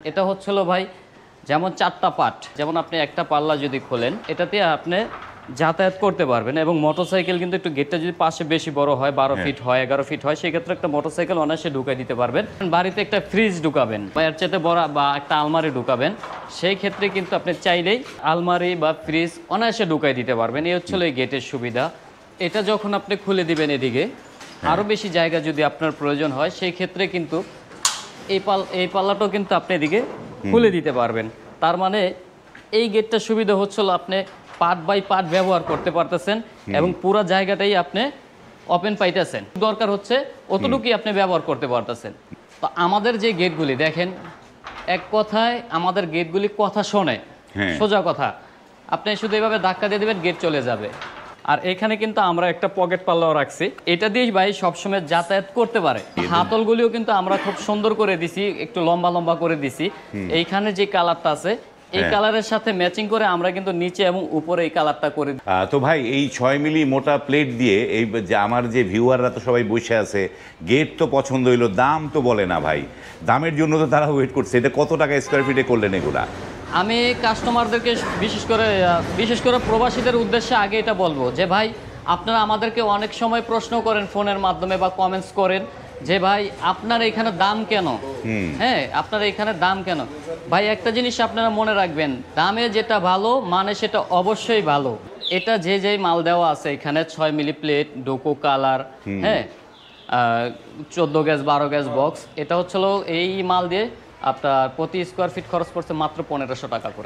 এটা হচ্ছিল ভাই যেমন ৪টা পার্ট, যেমন আপনি একটা পাল্লা যদি খোলেন এটাতে আপনি যাতায়াত করতে পারবেন। এবং মোটরসাইকেল কিন্তু একটু গেটটা যদি পাশে বেশি বড় হয়, ১২ ফিট হয়, ১১ ফিট হয়, সেক্ষেত্রে একটা মোটরসাইকেল অনায়াসে ঢুকাই দিতে পারবেন। বাড়িতে একটা ফ্রিজ ঢুকাবেন বা এর চাইতে বড় বা একটা আলমারি ঢুকাবেন, সেই ক্ষেত্রে কিন্তু আপনি চাইলেই আলমারি বা ফ্রিজ অনায়াসে ঢুকাই দিতে পারবেন। এই হচ্ছিল এই গেটের সুবিধা। এটা যখন আপনি খুলে দিবেন এদিকে আরও বেশি জায়গা যদি আপনার প্রয়োজন হয়, সেই ক্ষেত্রে কিন্তু এই পাল্লাটাও কিন্তু আপনি এদিকে খুলে দিতে পারবেন। তার মানে এই গেটটার সুবিধা হচ্ছিল আপনি পার্ট বাই পার্ট ব্যবহার করতে পারতেছেন এবং পুরো জায়গাটাই আপনি ওপেন পাইতেছেন। দরকার হচ্ছে অতটুকুই আপনি ব্যবহার করতে পারতেছেন। তো আমাদের যে গেটগুলি দেখেন, এক কথায় আমাদের গেটগুলি কথা শোনে, সোজা কথা। আপনি শুধু এভাবে ধাক্কা দিয়ে দেবেন, গেট চলে যাবে। আর এখানে কিন্তু আমরা একটা পকেট পাল্লাও রাখছি, এটা দিয়ে ভাই সবসময় যাতায়াত করতে পারে। হাতলগুলিও কিন্তু আমরা খুব সুন্দর করে দিছি, একটু লম্বা লম্বা করে দিছি। এইখানে যে কালারটা আছে এই কালারের সাথে ম্যাচিং করে আমরা কিন্তু নিচে এবং উপরে এই কালারটা করে। তো ভাই এই ৬ মিলি মোটা প্লেট দিয়ে এই যে আমার যে ভিউয়াররা তো সবাই বসে আছে, গেট তো পছন্দ হইলো, দাম তো বলে না ভাই, দামের জন্য তো তারা ওয়েট করছে। এটা কত টাকা স্কোয়ার ফিটে করলেন এগুলা? আমি কাস্টমারদেরকে বিশেষ করে প্রবাসীদের উদ্দেশ্যে আগে এটা বলবো যে ভাই, আপনারা আমাদেরকে অনেক সময় প্রশ্ন করেন ফোনের মাধ্যমে বা কমেন্টস করেন যে ভাই আপনার এখানে দাম কেন, হ্যাঁ আপনার এখানে দাম কেন। ভাই একটা জিনিস আপনারা মনে রাখবেন, দামে যেটা ভালো মানে সেটা অবশ্যই ভালো। এটা যে মাল দেওয়া আছে এখানে ৬ মিলি প্লেট, ডোকো কালার, হ্যাঁ ১৪ গ্যাস ১২ গ্যাস বক্স, এটা হচ্ছিল এই মাল দিয়ে আপনার প্রতি স্কোয়ার ফিট খরচ পড়ছে মাত্র ১৫০০ টাকা করে।